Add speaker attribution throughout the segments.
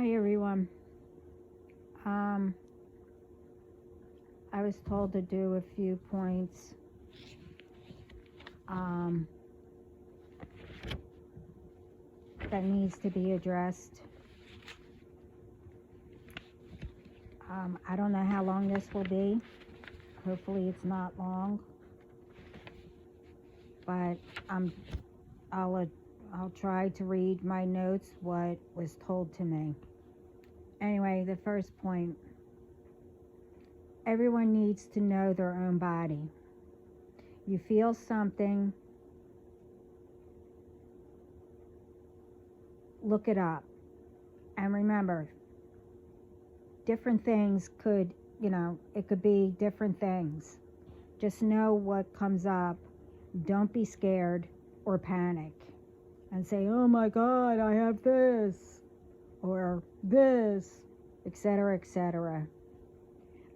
Speaker 1: Hi everyone. Um, I was told to do a few points um, that needs to be addressed. I don't know how long this will be. Hopefully it's not long, but um, I'll I'll try to read my notes what was told to me. Anyway, the first point: everyone needs to know their own body. You feel something, look it up, and remember, different things could, it could be different things. Just know what comes up. Don't be scared or panic and say, oh my God, I have this or this, etc., etc.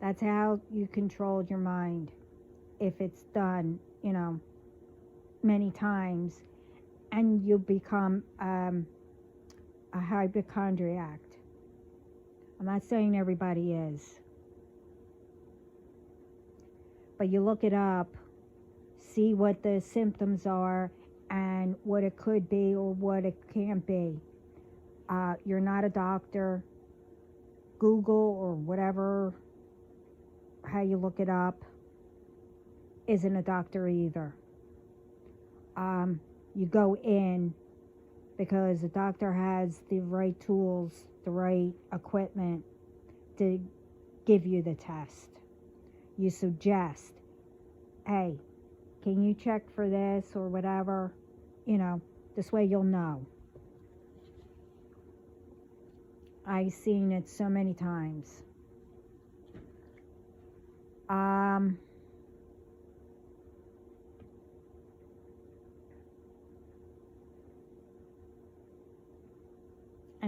Speaker 1: That's how you control your mind. If it's done, many times, and you become a hypochondriac. I'm not saying everybody is, but you look it up, see what the symptoms are and what it could be or what it can't be. You're not a doctor. Google or whatever, how you look it up, isn't a doctor either. You go in because the doctor has the right tools, the right equipment to give you the test. You suggest, hey, can you check for this or whatever? This way you'll know. I've seen it so many times. And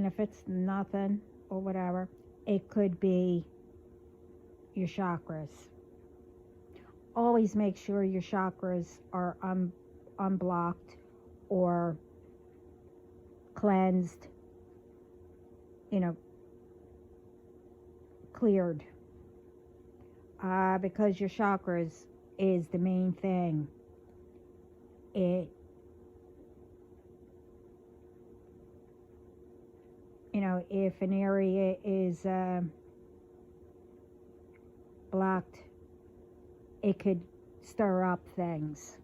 Speaker 1: if it's nothing or whatever, it could be your chakras. Always make sure your chakras are unblocked or cleansed, cleared. Because your chakras is the main thing. If an area is blocked, it could stir up things.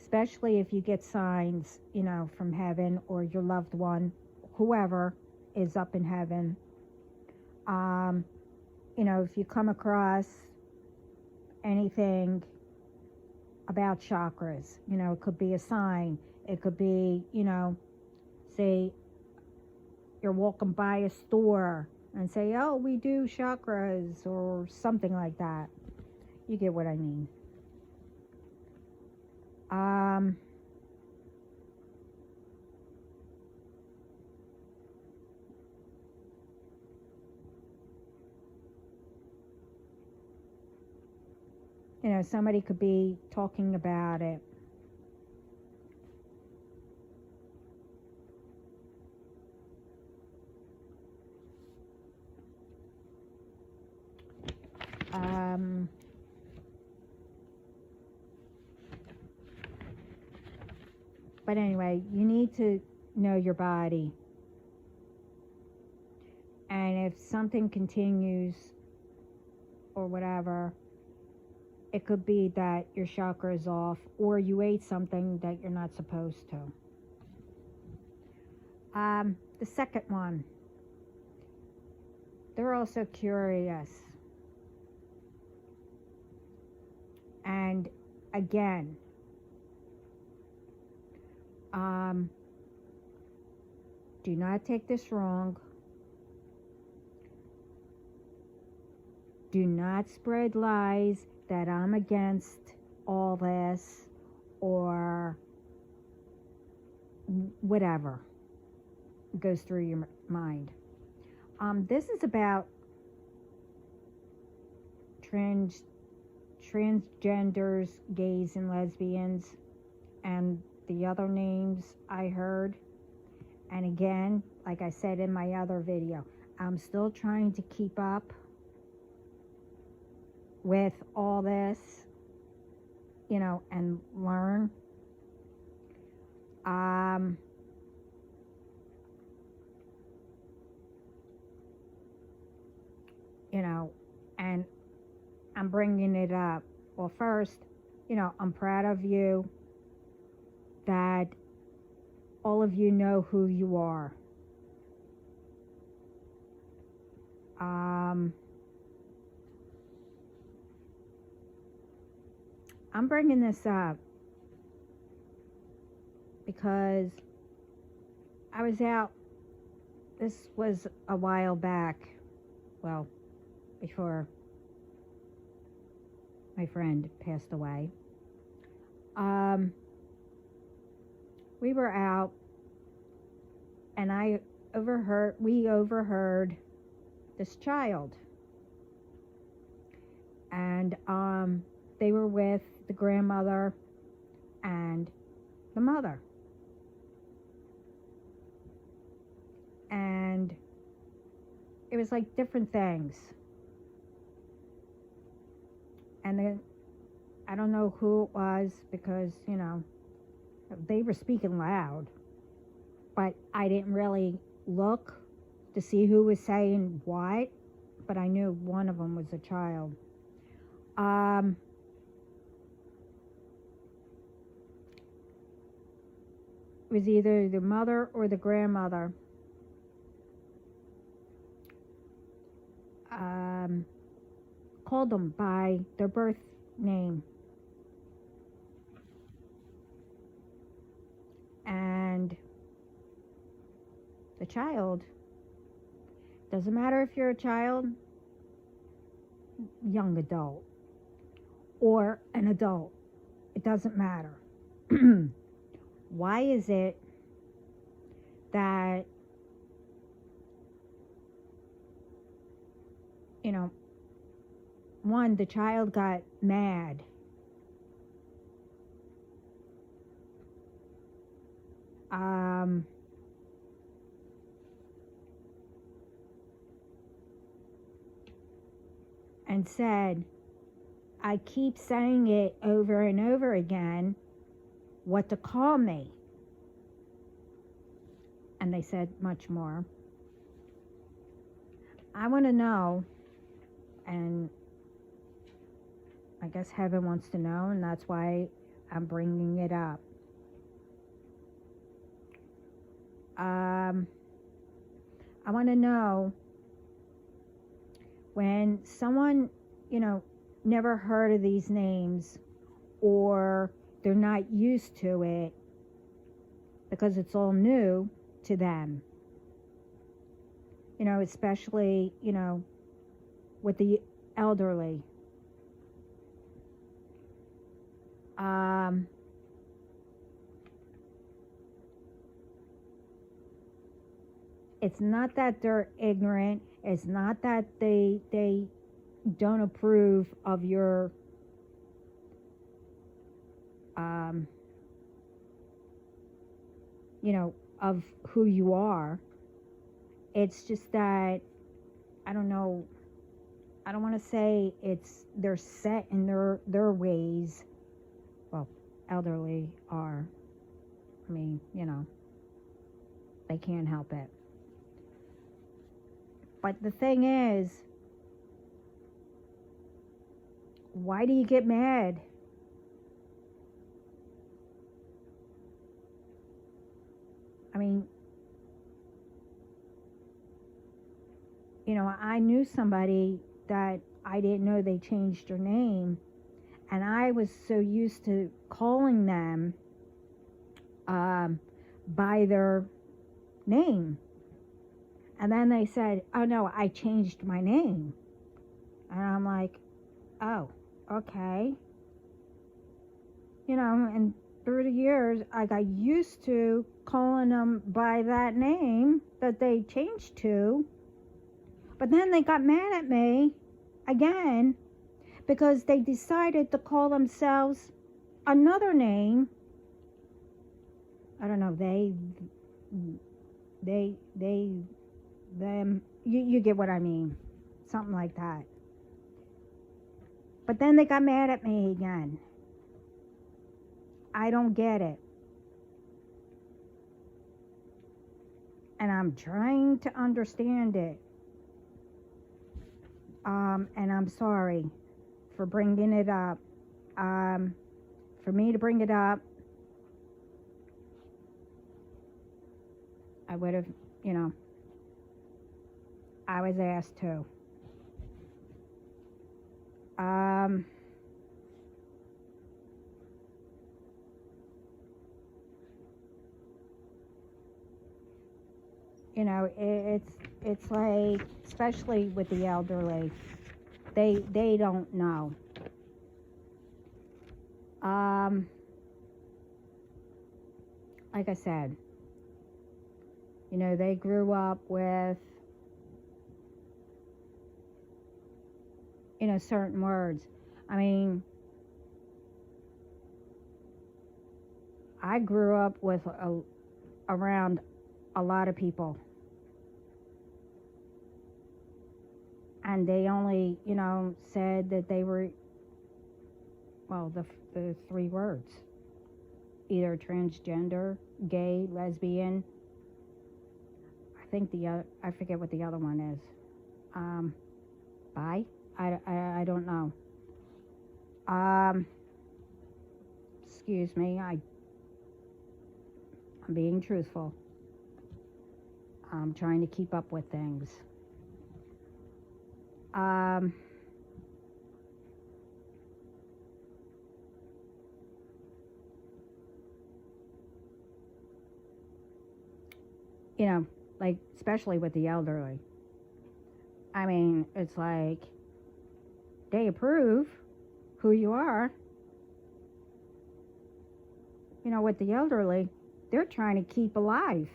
Speaker 1: Especially if you get signs, from heaven or your loved one, whoever is up in heaven. If you come across anything about chakras, it could be a sign. It could be, say you're walking by a store and say, oh, we do chakras or something like that. You get what I mean. Somebody could be talking about it. But anyway, you need to know your body. And if something continues or whatever, it could be that your chakra is off or you ate something that you're not supposed to. The second one, they're also curious. And again, do not take this wrong. Do not spread lies that I'm against all this or whatever goes through your mind. This is about transgenders, gays, and lesbians, and the other names I heard. And again, like I said in my other video, I'm still trying to keep up with all this, and learn. And I'm bringing it up. Well, first, I'm proud of you that all of you know who you are. I'm bringing this up because I was out, this was a while back, well, before my friend passed away. We were out, and we overheard this child, and they were with the grandmother and the mother, and it was like different things. And then I don't know who it was, because they were speaking loud, but I didn't really look to see who was saying what, but I knew one of them was a child. It was either the mother or the grandmother. Called them by their birth name. And the child, doesn't matter if you're a child, young adult, or an adult, it doesn't matter. Why is it that, one, the child got mad, and said, I keep saying it over and over again, what to call me. And they said much more. I want to know, and I guess heaven wants to know, and that's why I'm bringing it up. I want to know, when someone, never heard of these names, or they're not used to it because it's all new to them, especially, with the elderly. It's not that they're ignorant. It's not that they don't approve of your of who you are. It's just that, I don't know, I don't want to say they're set in their ways. Well, elderly are. I mean, they can't help it. But the thing is, why do you get mad? I mean, I knew somebody that I didn't know they changed their name, and I was so used to calling them by their name. And then they said, oh no, I changed my name. And I'm like, oh, okay. And through the years, I got used to calling them by that name that they changed to. But then they got mad at me again because they decided to call themselves another name. I don't know, them, you get what I mean. Something like that. But then they got mad at me again. I don't get it. And I'm trying to understand it. And I'm sorry for bringing it up. For me to bring it up, I would have, I was asked to. It's like, especially with the elderly, they don't know. Like I said, they grew up with, certain words. I mean, I grew up with around a lot of people, and they only, said that they were, well, the three words, either transgender, gay, lesbian. I think I forget what the other one is. Bi? I don't know. Excuse me, I'm being truthful. I'm trying to keep up with things. Like, especially with the elderly. I mean, it's like, they approve who you are. With the elderly, they're trying to keep alive.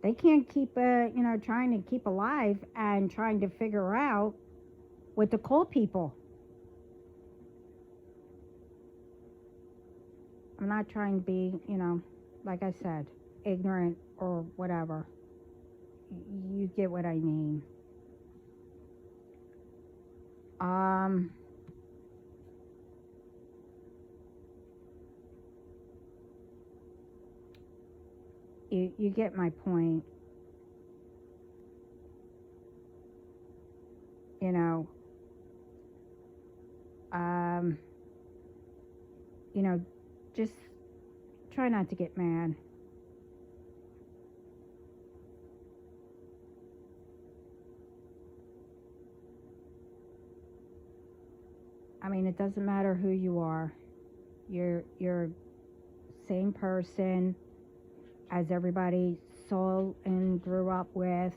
Speaker 1: They can't keep, trying to keep alive and trying to figure out what to call people. I'm not trying to be, like I said, ignorant or whatever. You get what I mean. You get my point. Just try not to get mad. I mean, it doesn't matter who you are. You're same person as everybody saw and grew up with,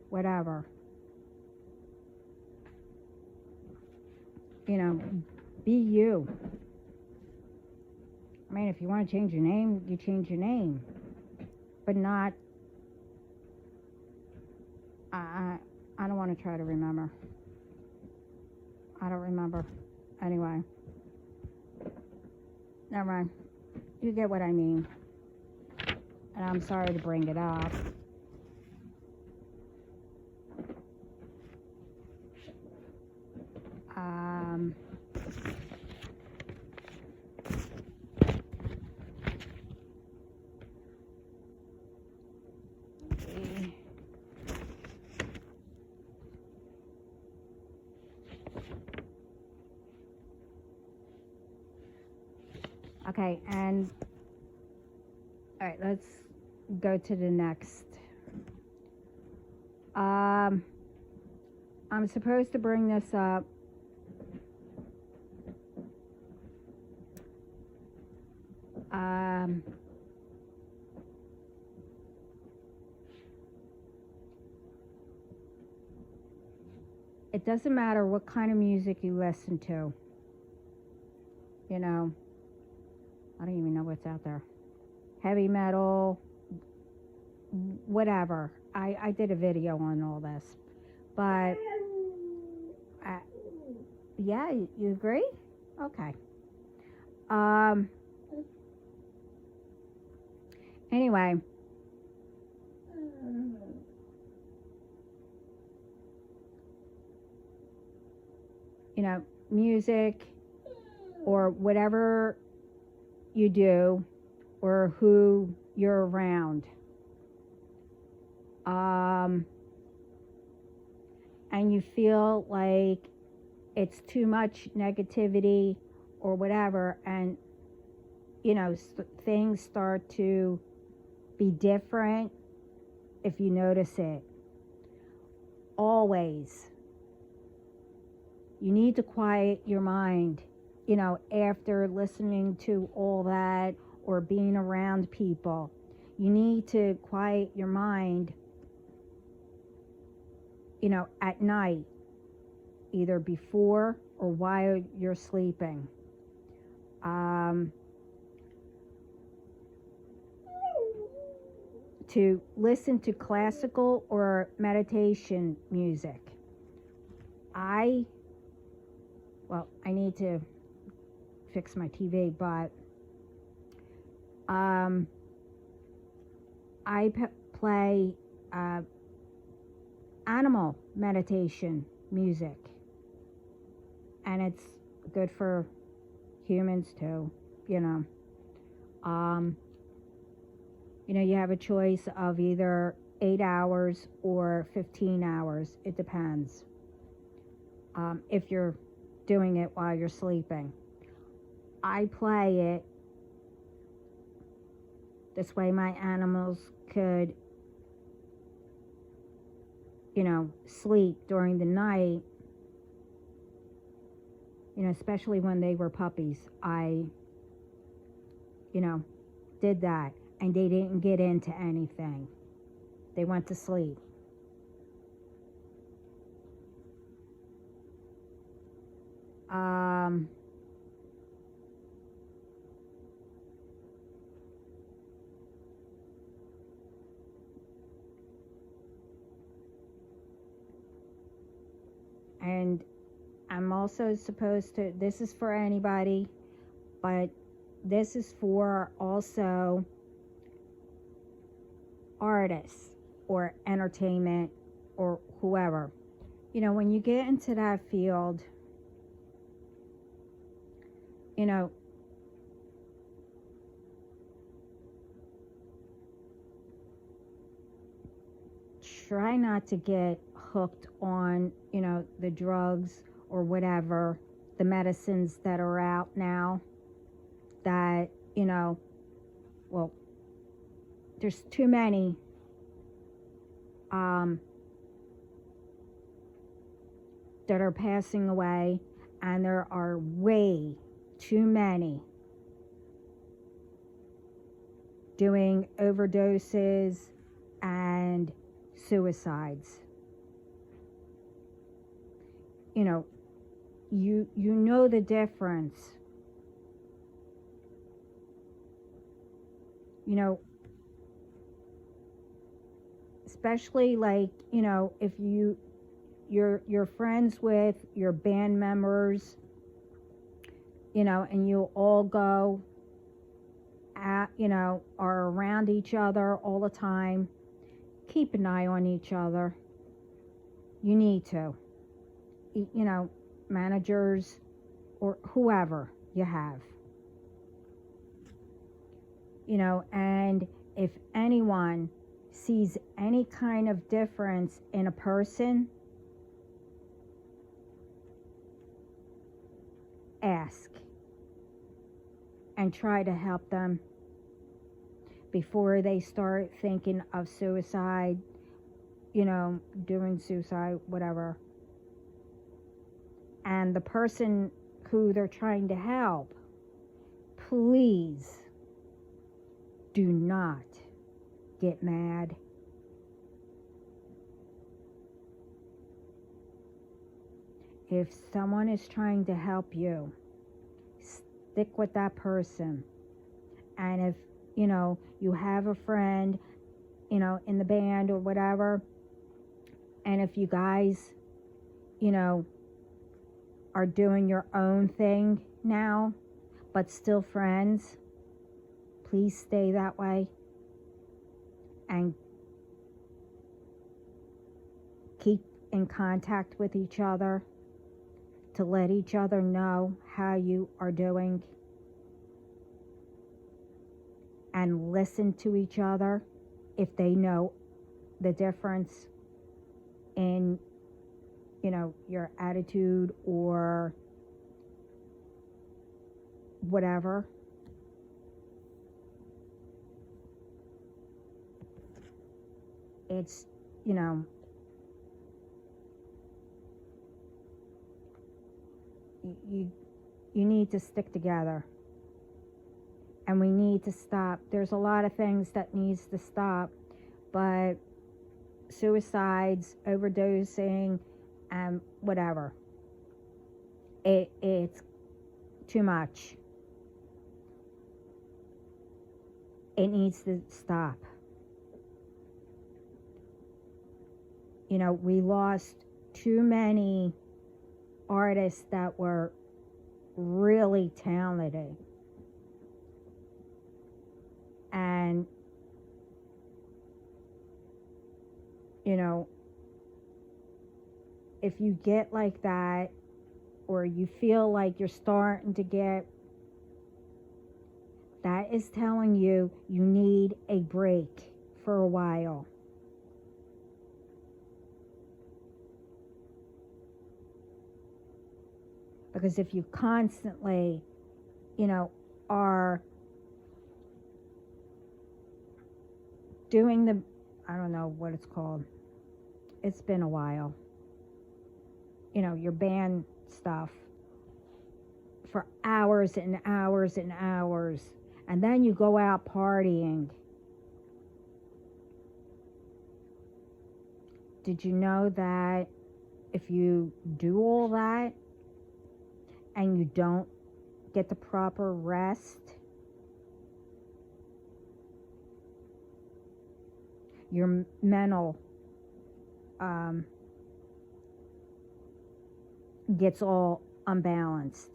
Speaker 1: whatever. Be you. I mean, if you want to change your name, you change your name. But not, I don't want to try to remember. I don't remember. Anyway. Never mind. You get what I mean. And I'm sorry to bring it up. Okay, and all right, let's go to the next. I'm supposed to bring this up. It doesn't matter what kind of music you listen to. I don't even know what's out there. Heavy metal, whatever. I did a video on all this. But Yeah, you agree? Okay. Um, anyway, music or whatever you do or who you're around. Um, and you feel like it's too much negativity or whatever, and things start to be different. If you notice it, always you need to quiet your mind, after listening to all that or being around people. You need to quiet your mind, at night, either before or while you're sleeping. Um, to listen to classical or meditation music. I need to fix my TV, but I play animal meditation music, and it's good for humans too. You have a choice of either 8 hours or 15 hours. It depends. If you're doing it while you're sleeping, I play it this way my animals could sleep during the night, especially when they were puppies. I did that, and they didn't get into anything. They went to sleep. And I'm also supposed to, this is for anybody, but this is for also artists or entertainment or whoever. When you get into that field, try not to get hooked on, the drugs or whatever, the medicines that are out now that, well, there's too many that are passing away, and there are way too many doing overdoses and suicides. You know the difference. Especially like, if you're friends with your band members, and you all go at, are around each other all the time, keep an eye on each other. You need to. Managers or whoever you have. And if anyone sees any kind of difference in a person, ask and try to help them before they start thinking of suicide, doing suicide, whatever. And the person who they're trying to help, please do not get mad. If someone is trying to help you, stick with that person. And if, you have a friend, in the band or whatever, and if you guys, are doing your own thing now, but still friends, please stay that way and keep in contact with each other to let each other know how you are doing, and listen to each other if they know the difference in, your attitude or whatever. It's, you need to stick together, and we need to stop. There's a lot of things that needs to stop, but suicides, overdosing, and whatever, it's too much. It needs to stop. We lost too many artists that were really talented. And, if you get like that, or you feel like you're starting to get, that is telling you you need a break for a while. Because if you constantly, are doing the, I don't know what it's called. It's been a while. Your band stuff for hours and hours and hours. And then you go out partying. Did you know that if you do all that and you don't get the proper rest, your mental gets all unbalanced?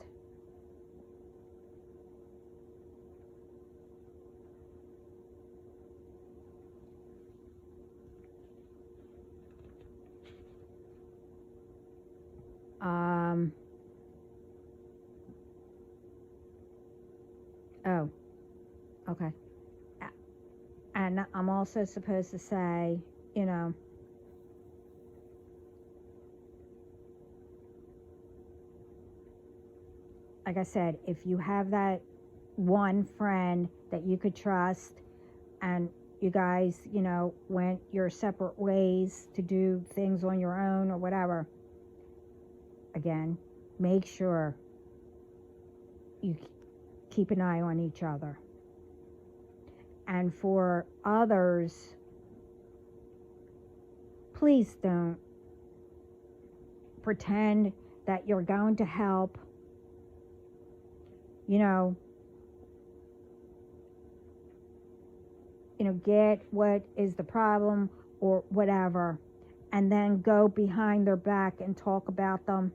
Speaker 1: Oh, okay. And I'm also supposed to say, like I said, if you have that one friend that you could trust, and you guys, went your separate ways to do things on your own or whatever, again, make sure you keep an eye on each other. And for others, please don't pretend that you're going to help, get what is the problem or whatever, and then go behind their back and talk about them.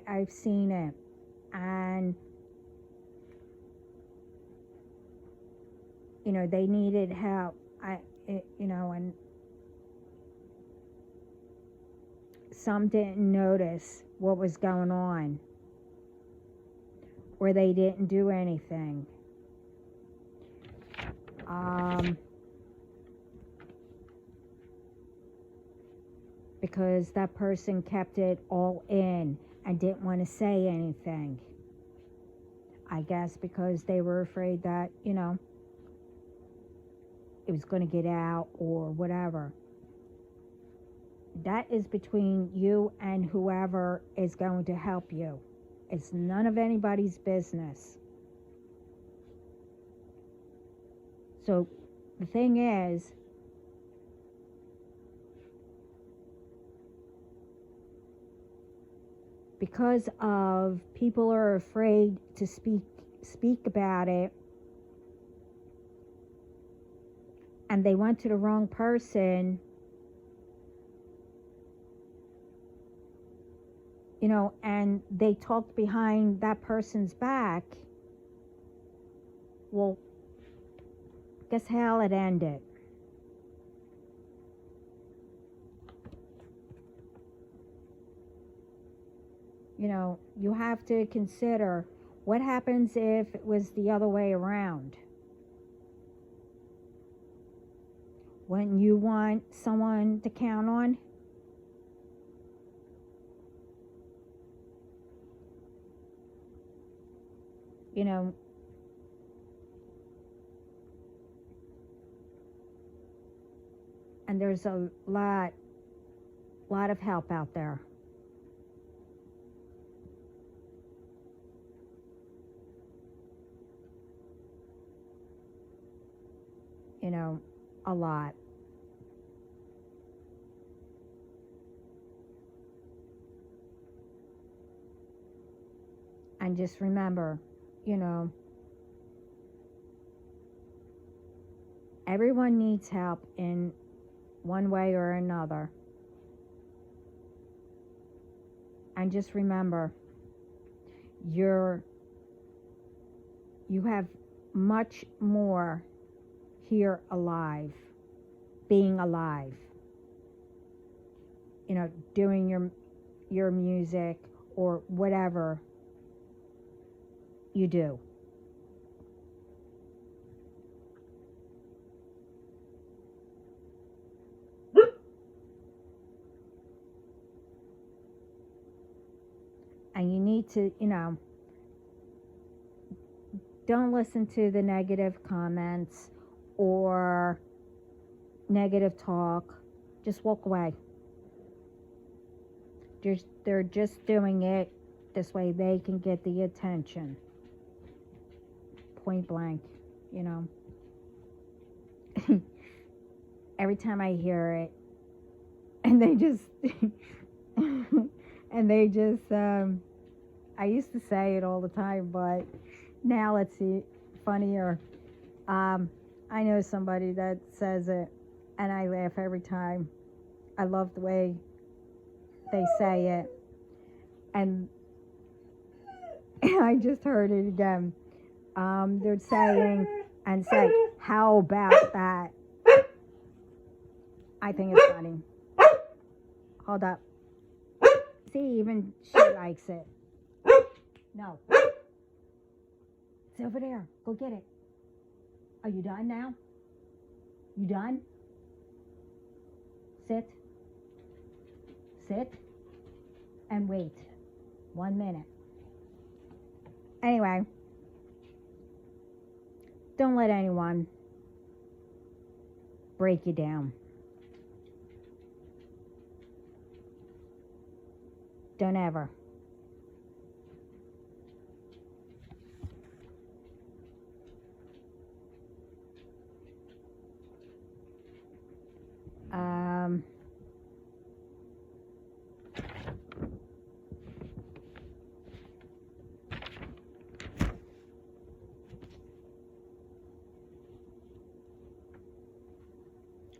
Speaker 1: I've seen it, and they needed help. And some didn't notice what was going on, or they didn't do anything. Because that person kept it all in and didn't want to say anything. I guess because they were afraid that, it was going to get out or whatever. That is between you and whoever is going to help you. It's none of anybody's business. So the thing is, because of people are afraid to speak about it, and they went to the wrong person, and they talked behind that person's back, well, guess how it ended? You have to consider what happens if it was the other way around. When you want someone to count on, and there's a lot of help out there. A lot. And just remember, everyone needs help in one way or another. And just remember, you have much more here alive, being alive, doing your music or whatever you do. And you need to, don't listen to the negative comments or negative talk. Just walk away. They're just doing it this way they can get the attention. Point blank, Every time I hear it, and they just I used to say it all the time, but now it's funnier. I know somebody that says it, and I laugh every time. I love the way they say it. And I just heard it again. They're saying, how about that? I think it's funny. Hold up. See, even she likes it. No. It's over there. Go get it. Are you done now? You done? Sit. Sit. And wait. 1 minute. Anyway. Don't let anyone break you down. Don't ever.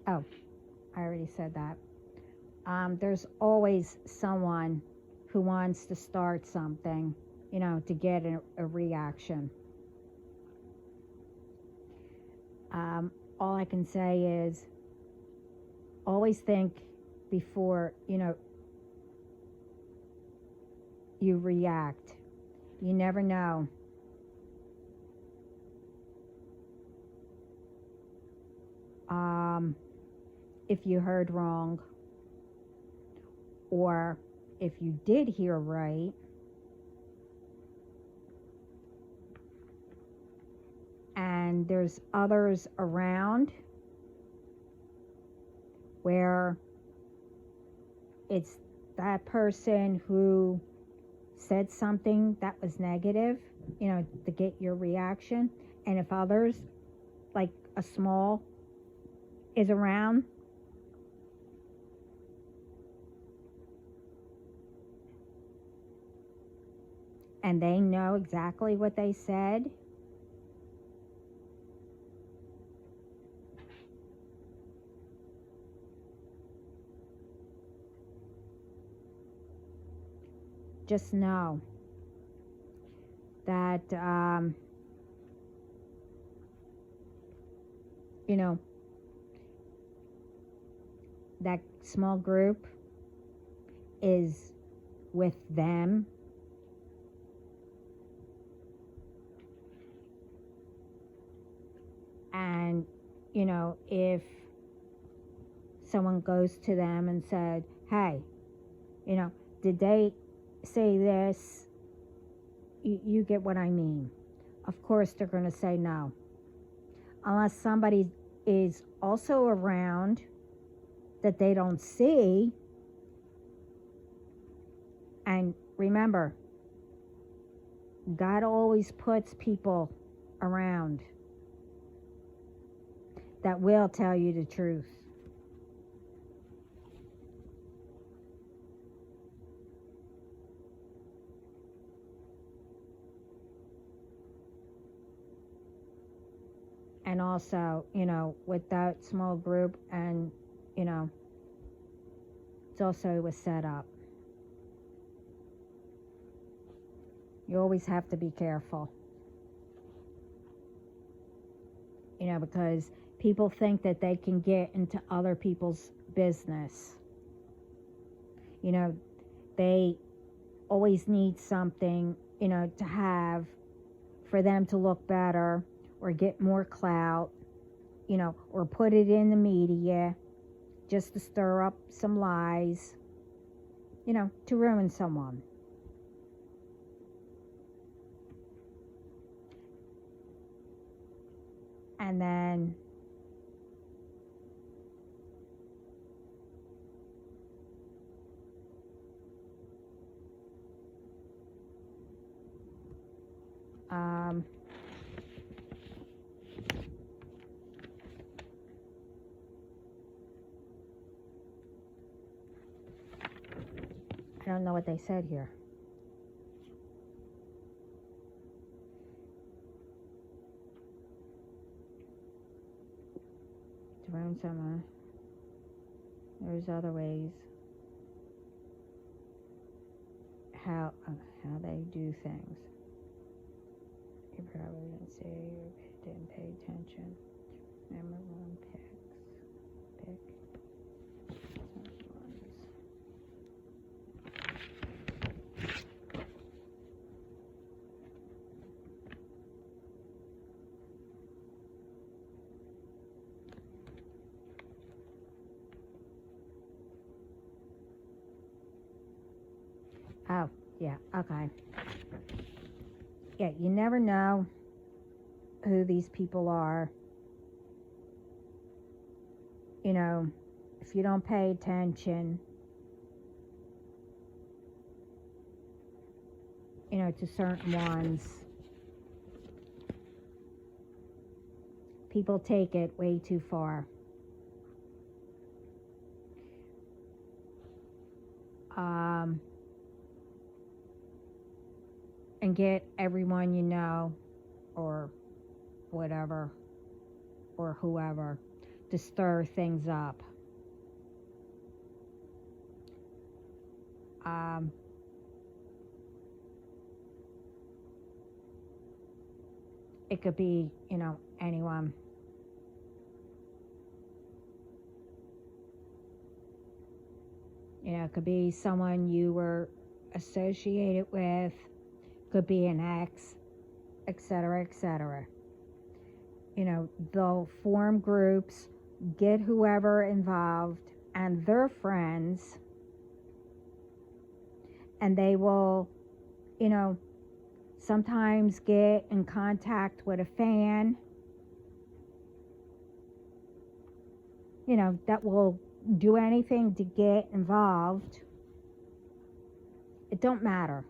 Speaker 1: Oh, I already said that. There's always someone who wants to start something, to get a reaction. All I can say is always think before, you react. You never know. If you heard wrong, or if you did hear right, and there's others around where it's that person who said something that was negative, to get your reaction. And if others, like a small is around, and they know exactly what they said, just know that, you know, that small group is with them. And, you know, if someone goes to them and said, hey, you know, did they say this? You get what I mean. Of course they're going to say no. Unless somebody is also around that they don't see. And remember, God always puts people around that will tell you the truth. And also, you know, with that small group, and, you know, it's also was set up. You always have to be careful. You know, because people think that they can get into other people's business. You know, they always need something, you know, to have for them to look better or get more clout, you know, or put it in the media just to stir up some lies, you know, to ruin someone. And then I don't know what they said here. To ruin someone. There's other ways how they do things. You probably didn't see, you didn't pay attention. Remember one pick. Oh, yeah, okay. Yeah, you never know who these people are. You know, if you don't pay attention, you know, to certain ones, people take it way too far. And get everyone you know, or whatever, or whoever, to stir things up. It could be, you know, anyone. You know, it could be someone you were associated with, could be an ex, etc., etc. You know, they'll form groups, get whoever involved and their friends, and they will, you know, sometimes get in contact with a fan, you know, that will do anything to get involved. It don't matter.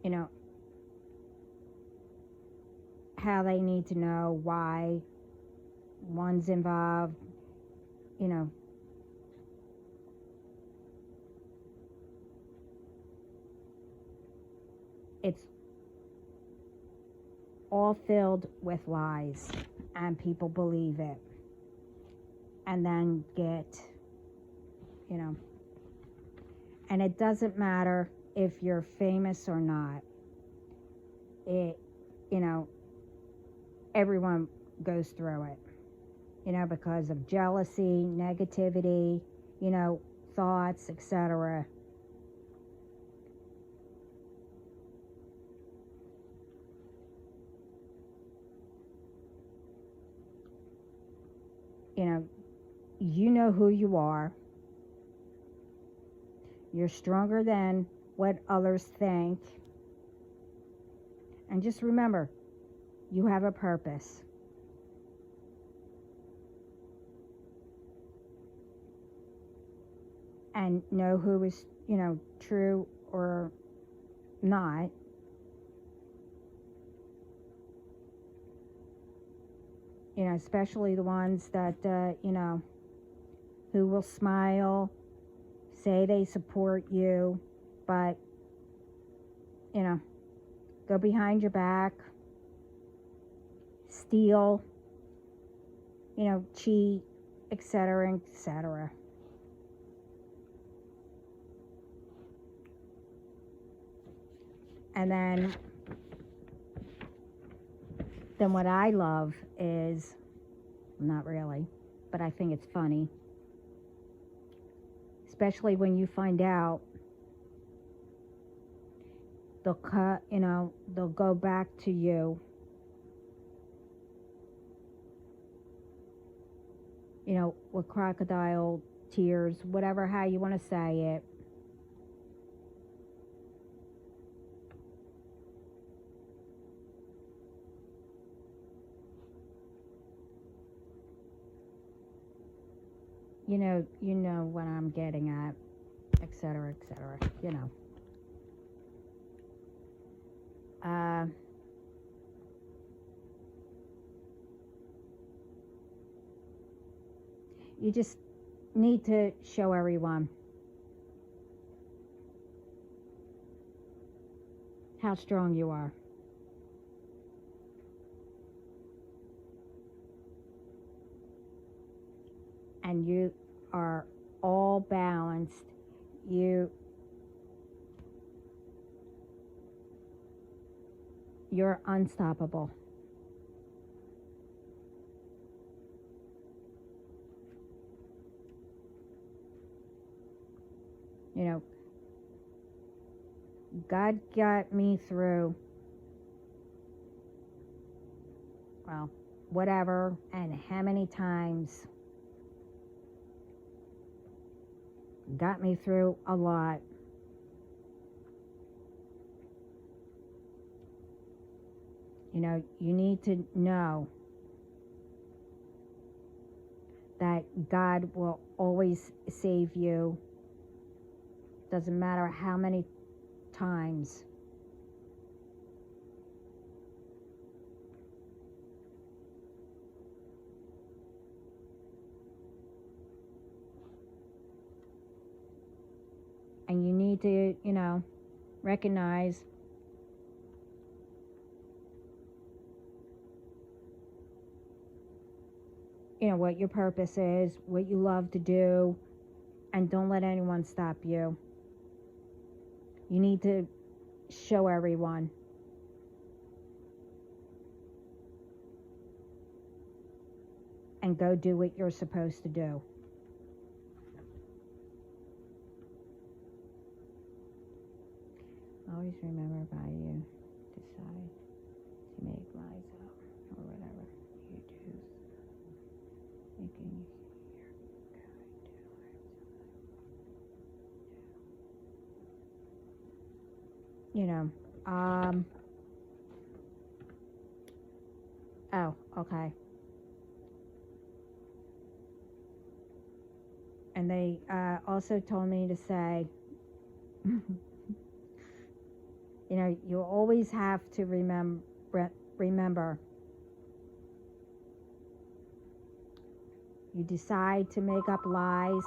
Speaker 1: you know, how they need to know why one's involved, you know. It's all filled with lies, and people believe it, and then get, you know, and it doesn't matter if you're famous or not. It, you know, everyone goes through it, you know, because of jealousy, negativity, you know, thoughts, etc. You know who you are. You're stronger than what others think. And just remember, you have a purpose. And know who is, you know, true or not. You know, especially the ones that, you know, who will smile, say they support you, but, you know, go behind your back, steal, you know, cheat, etc., etc. And then what I love is, not really, but I think it's funny, especially when you find out, they'll go back to you, you know, with crocodile tears, whatever, how you want to say it. You know what I'm getting at, etc., etc., you know. You just need to show everyone how strong you are. And you are all balanced. You're unstoppable. You know, God got me through, well, whatever, and how many times. Got me through a lot. You know, you need to know that God will always save you. Doesn't matter how many times. And you need to, you know, recognize you know what your purpose is, what you love to do, and don't let anyone stop you. You need to show everyone. And go do what you're supposed to do. Always remember by you decide to make lies up or whatever you choose. Making you know, oh, okay. And they also told me to say, You know, you always have to remember, you decide to make up lies.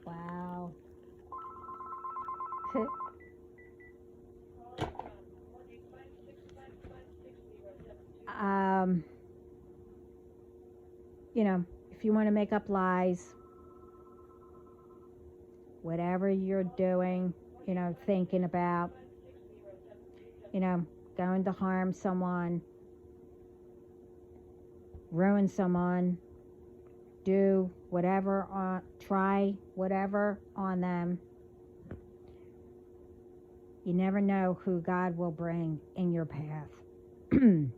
Speaker 1: Wow. um, you know, if you want to make up lies, whatever you're doing, you know, thinking about, you know, going to harm someone, ruin someone, do whatever, try whatever on them. You never know who God will bring in your path to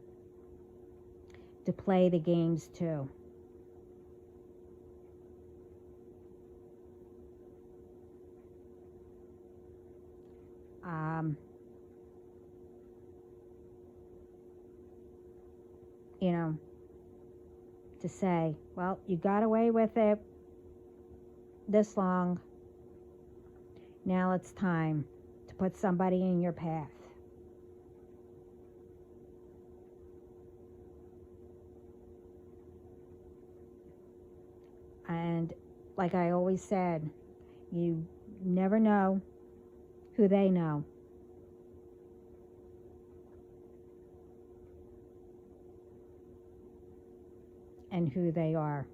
Speaker 1: play the games too. You know, to say, well, you got away with it this long. Now it's time to put somebody in your path. And like I always said, you never know who they know. And who they are.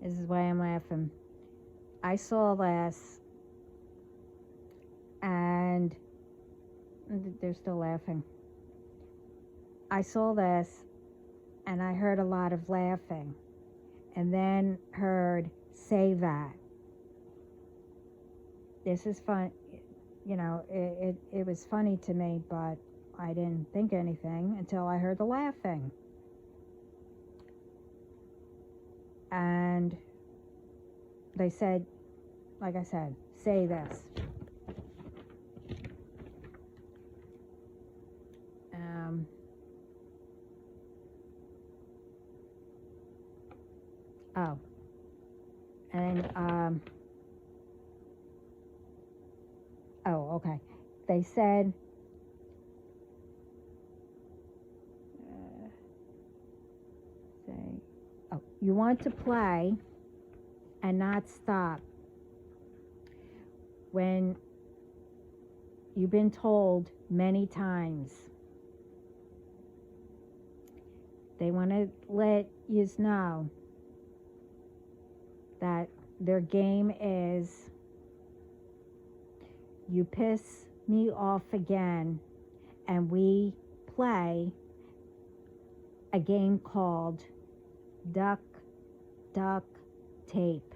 Speaker 1: This is why I'm laughing. I saw this, and they're still laughing. I saw this, and I heard a lot of laughing, and then heard, say that. This is fun. You know, it was funny to me, but I didn't think anything until I heard the laughing. And they said, like I said, say this. Oh. And, oh, okay. They said, oh, you want to play and not stop when you've been told many times. They want to let you know that their game is, you piss me off again, and we play a game called duck, duck, tape.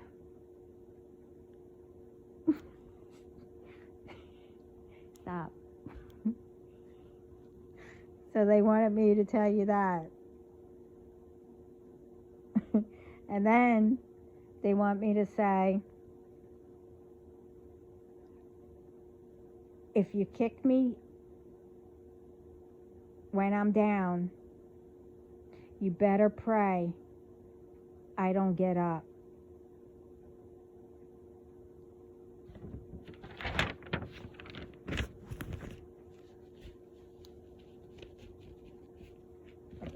Speaker 1: Stop. So they wanted me to tell you that. And then they want me to say, if you kick me when I'm down, you better pray I don't get up.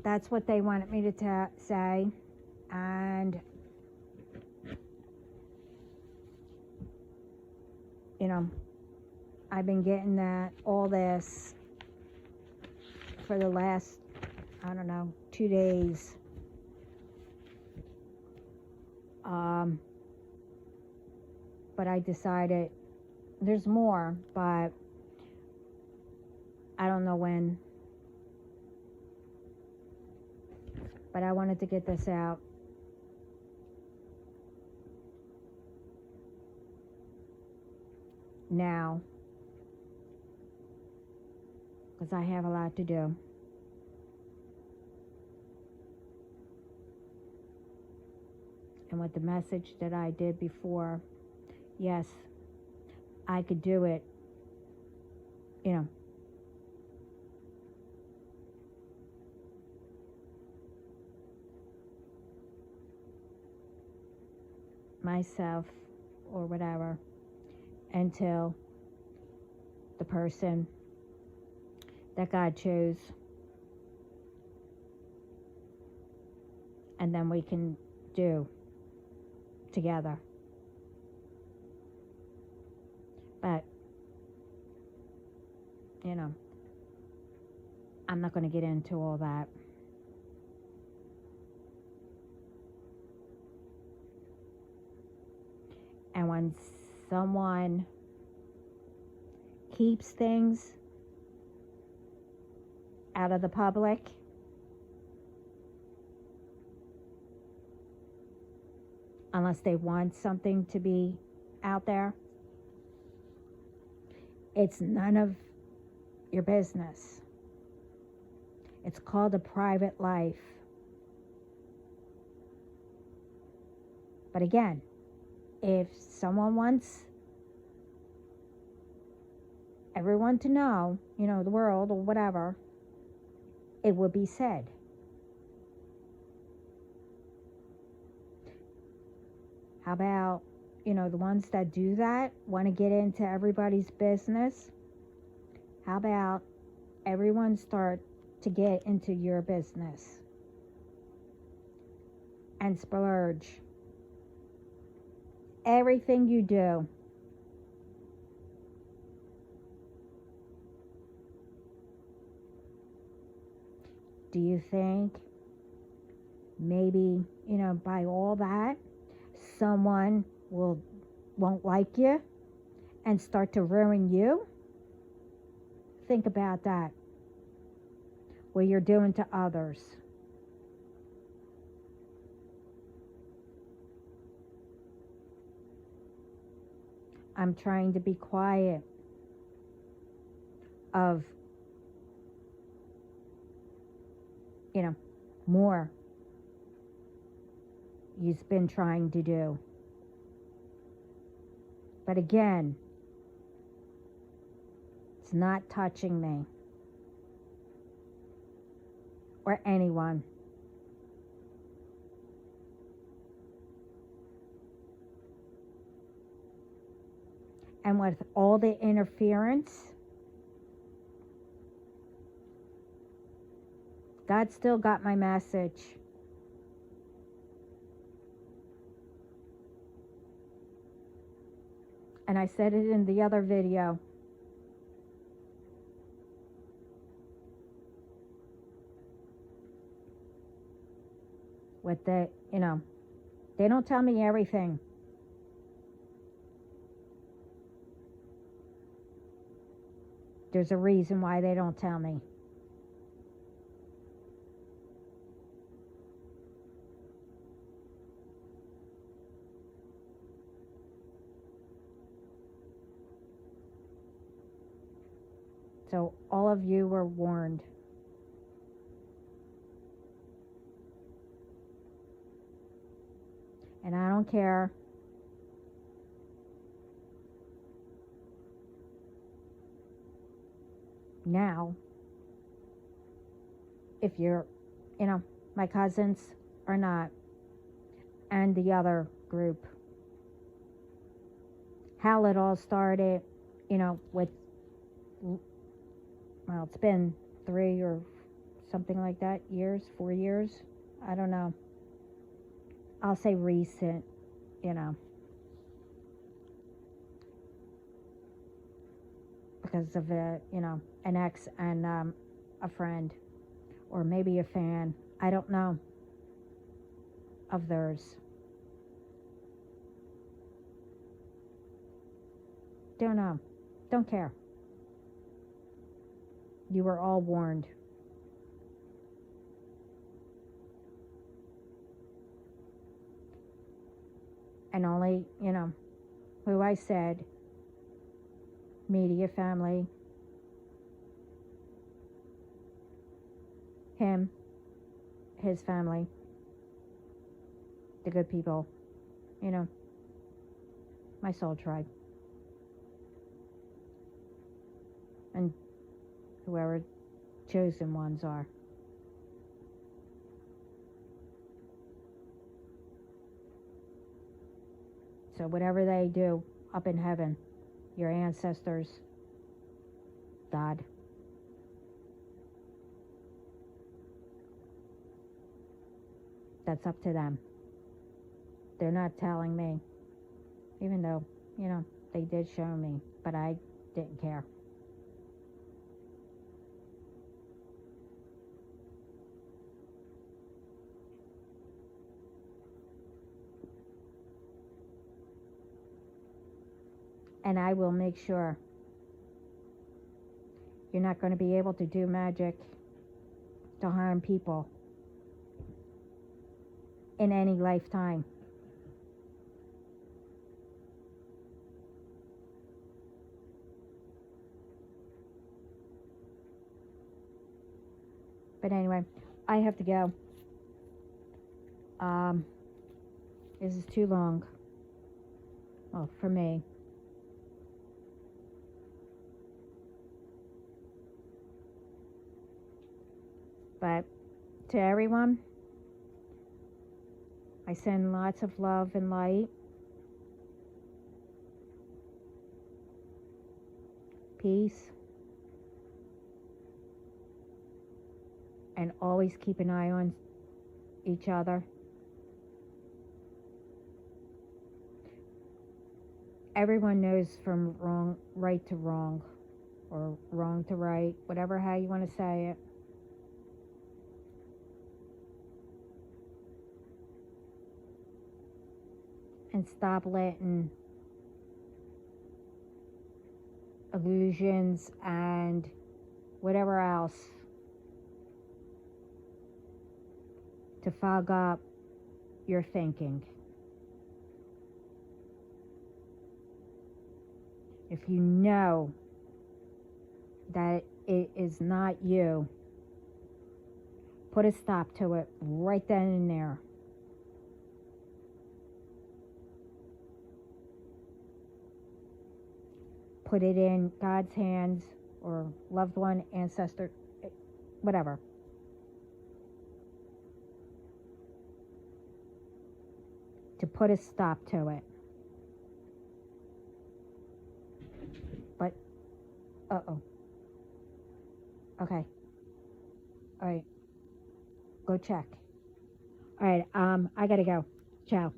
Speaker 1: That's what they wanted me to say. And, you know, I've been getting all this for the last, 2 days. But I decided there's more, but I don't know when. But I wanted to get this out. Now, because I have a lot to do. And with the message that I did before, yes, I could do it, myself or whatever until the person that God chose, and then we can do together. But, I'm not going to get into all that. And when someone keeps things out of the public, unless they want something to be out there, it's none of your business. It's called a private life. But again, if someone wants everyone to know, the world or whatever, it would be said. How about, the ones that do that want to get into everybody's business? How about everyone start to get into your business and splurge? Everything you do, do you think maybe, by all that, someone won't like you and start to ruin you? Think about that. What you're doing to others. I'm trying to be quiet of, more you've been trying to do. But again, it's not touching me or anyone. And with all the interference, God still got my message. And I said it in the other video. With the, they don't tell me everything. There's a reason why they don't tell me. So all of you were warned. And I don't care now if you're, my cousins or not, and the other group. How it all started, with, well, it's been 3 or something like that, 4 years, I don't know. I'll say recent, because of an ex and a friend, or maybe a fan, I don't know, of theirs. Don't know. Don't care. You were all warned. And only, who I said, media family, him, his family, the good people, my soul tribe. And whoever chosen ones are. So whatever they do up in heaven, your ancestors, God, that's up to them. They're not telling me, even though, they did show me, but I didn't care. And I will make sure you're not going to be able to do magic to harm people in any lifetime. But anyway, I have to go. This is too long. Well, for me. But to everyone, I send lots of love and light. Peace. And always keep an eye on each other. Everyone knows from right to wrong, or wrong to right, whatever how you want to say it. And stop letting illusions and whatever else to fog up your thinking. If you know that it is not you, put a stop to it right then and there. Put it in God's hands, or loved one, ancestor, whatever. To put a stop to it. But, okay. All right. Go check. All right. I gotta go. Ciao.